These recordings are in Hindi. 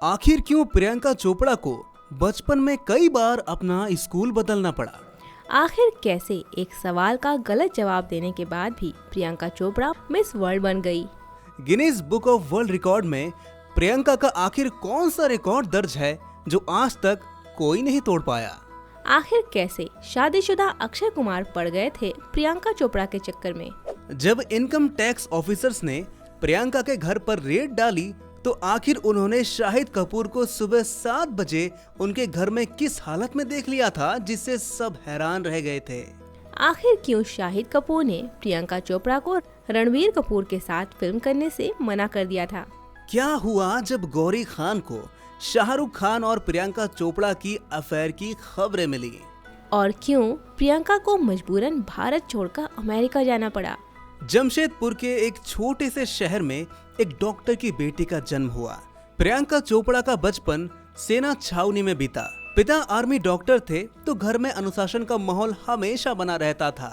आखिर क्यों प्रियंका चोपड़ा को बचपन में कई बार अपना स्कूल बदलना पड़ा? आखिर कैसे एक सवाल का गलत जवाब देने के बाद भी प्रियंका चोपड़ा मिस वर्ल्ड बन गई? Guinness book of world record में प्रियंका का आखिर कौन सा रिकॉर्ड दर्ज है जो आज तक कोई नहीं तोड़ पाया? आखिर कैसे शादीशुदा अक्षय कुमार पड़ गए थे प्रियंका चोपड़ा के चक्कर में? जब इनकम टैक्स ऑफिसर्स ने प्रियंका के घर पर रेड डाली तो आखिर उन्होंने शाहिद कपूर को सुबह 7 बजे उनके घर में किस हालत में देख लिया था जिससे सब हैरान रह गए थे? आखिर क्यों शाहिद कपूर ने प्रियंका चोपड़ा को रणबीर कपूर के साथ फिल्म करने से मना कर दिया था? क्या हुआ जब गौरी खान को शाहरुख खान और प्रियंका चोपड़ा की अफेयर की खबरें मिली? और क्यों प्रियंका को मजबूरन भारत छोड़कर अमेरिका जाना पड़ा? जमशेदपुर के एक छोटे से शहर में एक डॉक्टर की बेटी का जन्म हुआ। प्रियंका चोपड़ा का बचपन सेना छावनी में बीता। पिता आर्मी डॉक्टर थे तो घर में अनुशासन का माहौल हमेशा बना रहता था।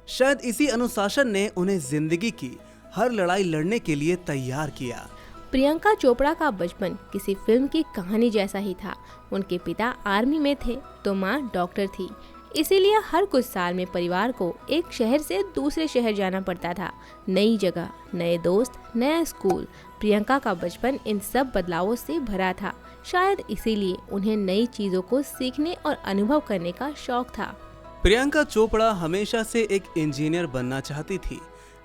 शायद इसी अनुशासन ने उन्हें जिंदगी की हर लड़ाई लड़ने के लिए तैयार किया। प्रियंका चोपड़ा का बचपन किसी फिल्म की कहानी जैसा ही था। उनके पिता आर्मी में थे तो माँ डॉक्टर थी, इसीलिए हर कुछ साल में परिवार को एक शहर से दूसरे शहर जाना पड़ता था। नई जगह, नए दोस्त, नया स्कूल। प्रियंका का बचपन इन सब बदलावों से भरा था। शायद इसीलिए उन्हें नई चीजों को सीखने और अनुभव करने का शौक था। प्रियंका चोपड़ा हमेशा से एक इंजीनियर बनना चाहती थी,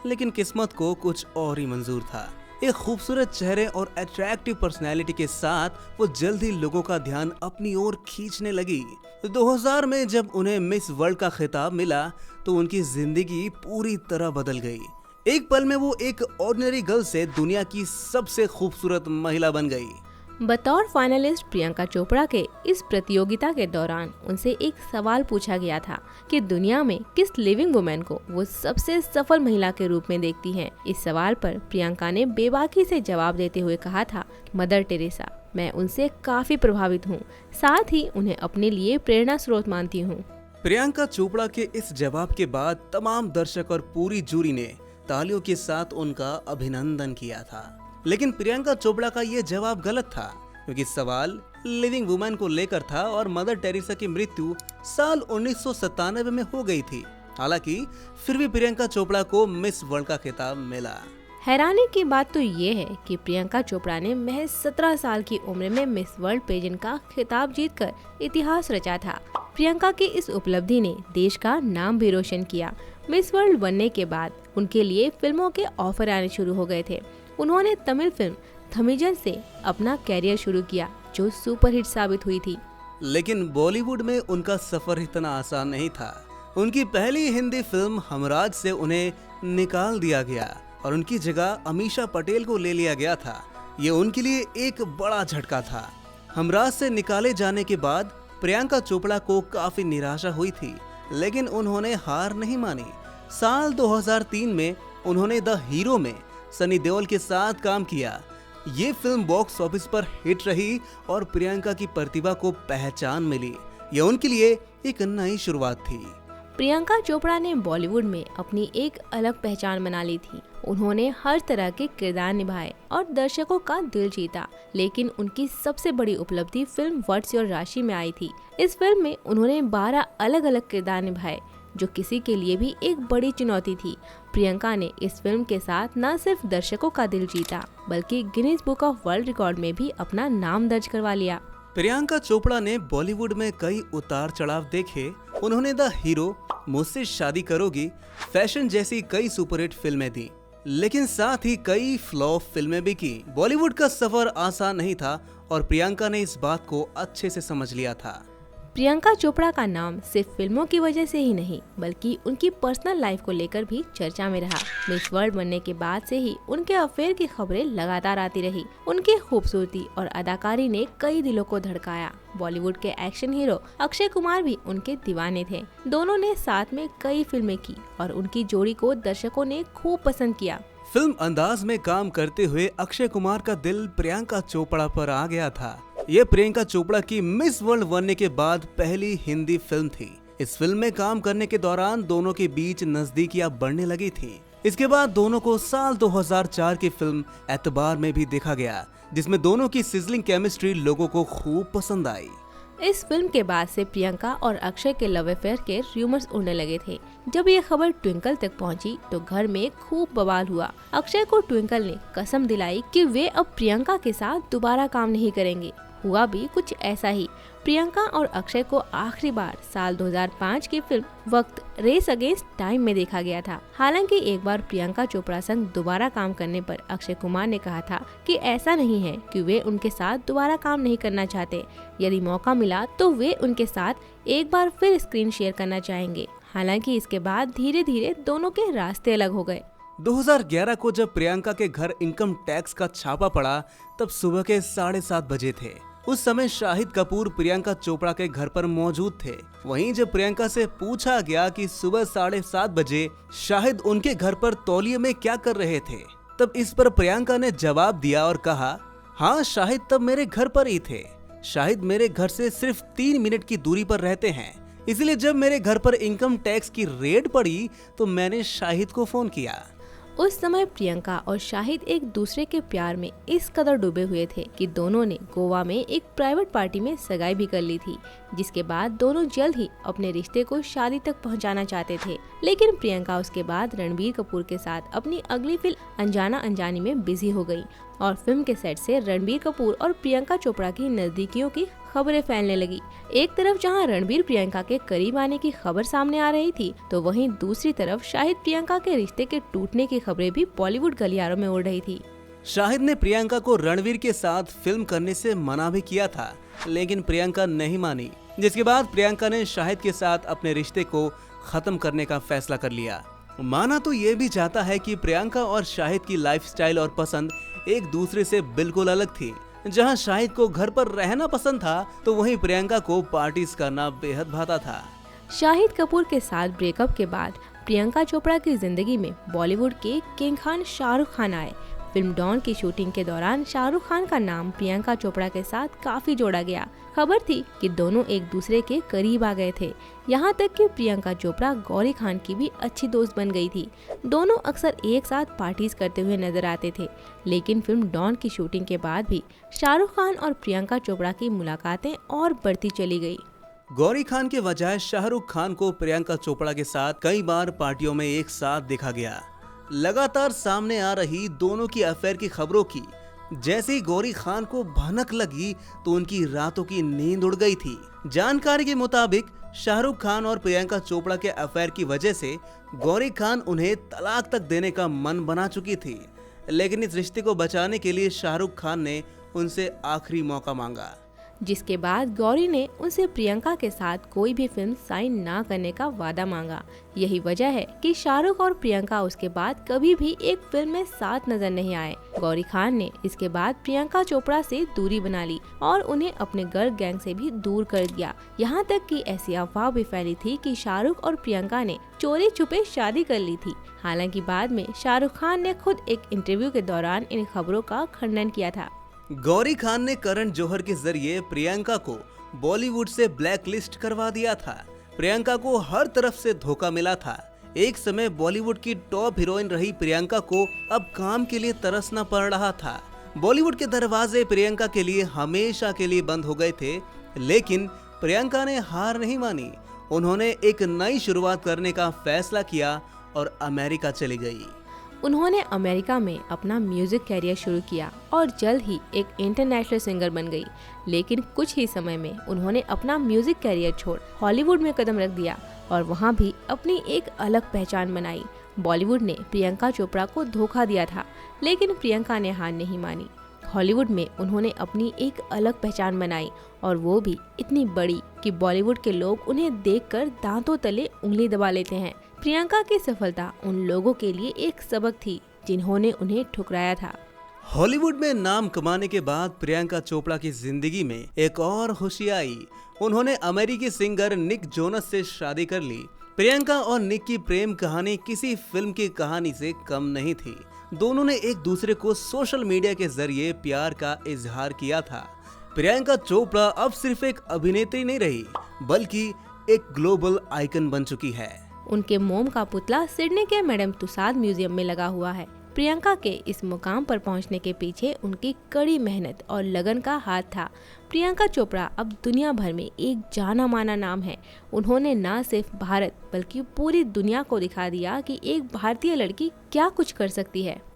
लेकिन किस्मत को कुछ और ही मंजूर था। एक खूबसूरत चेहरे और अट्रैक्टिव पर्सनैलिटी के साथ वो जल्द ही लोगों का ध्यान अपनी ओर खींचने लगी। 2000 में जब उन्हें मिस वर्ल्ड का खिताब मिला तो उनकी जिंदगी पूरी तरह बदल गई। एक पल में वो एक ऑर्डिनरी गर्ल से दुनिया की सबसे खूबसूरत महिला बन गई। बतौर फाइनलिस्ट प्रियंका चोपड़ा के इस प्रतियोगिता के दौरान उनसे एक सवाल पूछा गया था कि दुनिया में किस लिविंग वुमेन को वो सबसे सफल महिला के रूप में देखती हैं। इस सवाल पर प्रियंका ने बेबाकी से जवाब देते हुए कहा था, मदर टेरेसा। मैं उनसे काफी प्रभावित हूँ, साथ ही उन्हें अपने लिए प्रेरणा स्रोत मानती हूँ। प्रियंका चोपड़ा के इस जवाब के बाद तमाम दर्शक और पूरी जूरी ने तालियों के साथ उनका अभिनंदन किया था। लेकिन प्रियंका चोपड़ा का ये जवाब गलत था, क्योंकि सवाल लिविंग वुमेन को लेकर था और मदर टेरेसा की मृत्यु साल 1997 में हो गई थी। हालांकि फिर भी प्रियंका चोपड़ा को मिस वर्ल्ड का खिताब मिला। हैरानी की बात तो ये है कि प्रियंका चोपड़ा ने महज 17 साल की उम्र में मिस वर्ल्ड पेजेंट का खिताब जीतकर इतिहास रचा था। प्रियंका की इस उपलब्धि ने देश का नाम भी रोशन किया। मिस वर्ल्ड बनने के बाद उनके लिए फिल्मों के ऑफर आने शुरू हो गए थे। उन्होंने तमिल फिल्म थमिजन से अपना कैरियर शुरू किया, जो सुपरहिट साबित हुई थी। लेकिन बॉलीवुड में उनका सफर इतना आसान नहीं था। उनकी पहली हिंदी फिल्म हमराज से उन्हें निकाल दिया गया और उनकी जगह अमीषा पटेल को ले लिया गया था। ये उनके लिए एक बड़ा झटका था। हमराज से निकाले जाने के बाद प्रियंका चोपड़ा को काफी निराशा हुई थी, लेकिन उन्होंने हार नहीं मानी। साल 2003 में उन्होंने द हीरो में सनी देओल के साथ काम किया। ये फिल्म बॉक्स ऑफिस पर हिट रही और प्रियंका की प्रतिभा को पहचान मिली। यह उनके लिए एक नई शुरुआत थी। प्रियंका चोपड़ा ने बॉलीवुड में अपनी एक अलग पहचान बना ली थी। उन्होंने हर तरह के किरदार निभाए और दर्शकों का दिल जीता। लेकिन उनकी सबसे बड़ी उपलब्धि फिल्म व्हाट्स योर राशि में आई थी। इस फिल्म में उन्होंने 12 अलग अलग किरदार निभाए, जो किसी के लिए भी एक बड़ी चुनौती थी। प्रियंका ने इस फिल्म के साथ न सिर्फ दर्शकों का दिल जीता, बल्कि Guinness book of world record में भी अपना नाम दर्ज करवा लिया। प्रियंका चोपड़ा ने बॉलीवुड में कई उतार चढ़ाव देखे। उन्होंने द हीरो, मुझसे शादी करोगी, फैशन जैसी कई सुपरहिट फिल्में दी, लेकिन साथ ही कई फ्लॉप फिल्में भी की। बॉलीवुड का सफर आसान नहीं था और प्रियंका ने इस बात को अच्छे से समझ लिया था। प्रियंका चोपड़ा का नाम सिर्फ फिल्मों की वजह से ही नहीं, बल्कि उनकी पर्सनल लाइफ को लेकर भी चर्चा में रहा। मिस वर्ल्ड बनने के बाद से ही उनके अफेयर की खबरें लगातार आती रही। उनकी खूबसूरती और अदाकारी ने कई दिलों को धड़काया। बॉलीवुड के एक्शन हीरो अक्षय कुमार भी उनके दीवाने थे। दोनों ने साथ में कई फिल्में की और उनकी जोड़ी को दर्शकों ने खूब पसंद किया। फिल्म अंदाज में काम करते हुए अक्षय कुमार का दिल प्रियंका चोपड़ा पर आ गया था। ये प्रियंका चोपड़ा की मिस वर्ल्ड बनने के बाद पहली हिंदी फिल्म थी। इस फिल्म में काम करने के दौरान दोनों के बीच नजदीकियां बढ़ने लगी थी। इसके बाद दोनों को साल 2004 की फिल्म एतबार में भी देखा गया, जिसमें दोनों की सिजलिंग केमिस्ट्री लोगों को खूब पसंद आई। इस फिल्म के बाद से प्रियंका और अक्षय के लव अफेयर के रूमर्स उड़ने लगे थे। जब ये खबर ट्विंकल तक पहुंची तो घर में खूब बवाल हुआ। अक्षय को ट्विंकल ने कसम दिलाई कि वे अब प्रियंका के साथ दोबारा काम नहीं करेंगे। हुआ भी कुछ ऐसा ही। प्रियंका और अक्षय को आखिरी बार साल 2005 की फिल्म वक्त रेस अगेंस्ट टाइम में देखा गया था। हालांकि एक बार प्रियंका चोपड़ा संग दोबारा काम करने पर अक्षय कुमार ने कहा था कि ऐसा नहीं है कि वे उनके साथ दोबारा काम नहीं करना चाहते। यदि मौका मिला तो वे उनके साथ एक बार फिर स्क्रीन शेयर करना चाहेंगे। हालांकि इसके बाद धीरे धीरे दोनों के रास्ते अलग हो गए। 2011 को जब प्रियंका के घर इनकम टैक्स का छापा पड़ा तब सुबह के 7:30 बजे थे। उस समय शाहिद कपूर प्रियंका चोपड़ा के घर पर मौजूद थे। वहीं जब प्रियंका से पूछा गया कि सुबह 7:30 बजे शाहिद उनके घर पर तौलिए में क्या कर रहे थे, तब इस पर प्रियंका ने जवाब दिया और कहा, हाँ शाहिद तब मेरे घर पर ही थे। शाहिद मेरे घर से सिर्फ 3 मिनट की दूरी पर रहते हैं, इसलिए जब मेरे घर पर इनकम टैक्स की रेड पड़ी तो मैंने शाहिद को फोन किया। उस समय प्रियंका और शाहिद एक दूसरे के प्यार में इस कदर डूबे हुए थे कि दोनों ने गोवा में एक प्राइवेट पार्टी में सगाई भी कर ली थी, जिसके बाद दोनों जल्द ही अपने रिश्ते को शादी तक पहुंचाना चाहते थे। लेकिन प्रियंका उसके बाद रणबीर कपूर के साथ अपनी अगली फिल्म अनजाना अनजानी में बिजी हो गई और फिल्म के सेट से रणबीर कपूर और प्रियंका चोपड़ा की नजदीकियों की खबरें फैलने लगी। एक तरफ जहां रणबीर प्रियंका के करीब आने की खबर सामने आ रही थी, तो वहीं दूसरी तरफ शाहिद प्रियंका के रिश्ते के टूटने की खबरें भी बॉलीवुड गलियारों में उड़ रही थी। शाहिद ने प्रियंका को रणवीर के साथ फिल्म करने से मना भी किया था, लेकिन प्रियंका नहीं मानी, जिसके बाद प्रियंका ने शाहिद के साथ अपने रिश्ते को खत्म करने का फैसला कर लिया। माना तो ये भी जाता है कि प्रियंका और शाहिद की लाइफस्टाइल और पसंद एक दूसरे से बिल्कुल अलग थी। जहां शाहिद को घर पर रहना पसंद था तो वहीं प्रियंका को पार्टीज करना बेहद भाता था। शाहिद कपूर के साथ ब्रेकअप के बाद प्रियंका चोपड़ा की जिंदगी में बॉलीवुड के किंग खान शाहरुख खान आए। फिल्म डॉन की शूटिंग के दौरान शाहरुख खान का नाम प्रियंका चोपड़ा के साथ काफी जोड़ा गया। खबर थी कि दोनों एक दूसरे के करीब आ गए थे। यहाँ तक कि प्रियंका चोपड़ा गौरी खान की भी अच्छी दोस्त बन गई थी। दोनों अक्सर एक साथ पार्टीज करते हुए नजर आते थे। लेकिन फिल्म डॉन की शूटिंग के बाद भी शाहरुख खान और प्रियंका चोपड़ा की मुलाकातें और बढ़ती चली गई। गौरी खान के बजाय शाहरुख खान को प्रियंका चोपड़ा के साथ कई बार पार्टियों में एक साथ देखा गया। लगातार सामने आ रही दोनों की अफेयर की खबरों की जैसे ही गौरी खान को भनक लगी तो उनकी रातों की नींद उड़ गई थी। जानकारी के मुताबिक शाहरुख खान और प्रियंका चोपड़ा के अफेयर की वजह से गौरी खान उन्हें तलाक तक देने का मन बना चुकी थी, लेकिन इस रिश्ते को बचाने के लिए शाहरुख खान ने उनसे आखिरी मौका मांगा, जिसके बाद गौरी ने उनसे प्रियंका के साथ कोई भी फिल्म साइन ना करने का वादा मांगा। यही वजह है कि शाहरुख और प्रियंका उसके बाद कभी भी एक फिल्म में साथ नजर नहीं आए। गौरी खान ने इसके बाद प्रियंका चोपड़ा से दूरी बना ली और उन्हें अपने गर्ल गैंग से भी दूर कर दिया। यहाँ तक कि ऐसी अफवाह भी फैली थी कि शाहरुख और प्रियंका ने चोरी छुपे शादी कर ली थी। हालांकि बाद में शाहरुख खान ने खुद एक इंटरव्यू के दौरान इन खबरों का खंडन किया था। गौरी खान ने करण जौहर के जरिए प्रियंका को बॉलीवुड से ब्लैक लिस्ट करवा दिया था। प्रियंका को हर तरफ से धोखा मिला था। एक समय बॉलीवुड की टॉप हीरोइन रही प्रियंका को अब काम के लिए तरसना पड़ रहा था। बॉलीवुड के दरवाजे प्रियंका के लिए हमेशा के लिए बंद हो गए थे, लेकिन प्रियंका ने हार नहीं मानी। उन्होंने एक नई शुरुआत करने का फैसला किया और अमेरिका चली गई। उन्होंने अमेरिका में अपना म्यूजिक कैरियर शुरू किया और जल्द ही एक इंटरनेशनल सिंगर बन गई। लेकिन कुछ ही समय में उन्होंने अपना म्यूजिक कैरियर छोड़ हॉलीवुड में कदम रख दिया और वहां भी अपनी एक अलग पहचान बनाई। बॉलीवुड ने प्रियंका चोपड़ा को धोखा दिया था, लेकिन प्रियंका ने हार नहीं मानी। हॉलीवुड में उन्होंने अपनी एक अलग पहचान बनाई और वो भी इतनी बड़ी कि बॉलीवुड के लोग उन्हें देखकर दांतों तले उंगली दबा लेते हैं। प्रियंका की सफलता उन लोगों के लिए एक सबक थी जिन्होंने उन्हें ठुकराया था। हॉलीवुड में नाम कमाने के बाद प्रियंका चोपड़ा की जिंदगी में एक और खुशी आई। उन्होंने अमेरिकी सिंगर निक जोनस से शादी कर ली। प्रियंका और निक की प्रेम कहानी किसी फिल्म की कहानी से कम नहीं थी। दोनों ने एक दूसरे को सोशल मीडिया के जरिए प्यार का इजहार किया था। प्रियंका चोपड़ा अब सिर्फ एक अभिनेत्री नहीं रही, बल्कि एक ग्लोबल आइकन बन चुकी है। उनके मोम का पुतला सिडनी के मैडम तुसाद म्यूजियम में लगा हुआ है। प्रियंका के इस मुकाम पर पहुंचने के पीछे उनकी कड़ी मेहनत और लगन का हाथ था। प्रियंका चोपड़ा अब दुनिया भर में एक जाना माना नाम है। उन्होंने न सिर्फ भारत बल्कि पूरी दुनिया को दिखा दिया कि एक भारतीय लड़की क्या कुछ कर सकती है।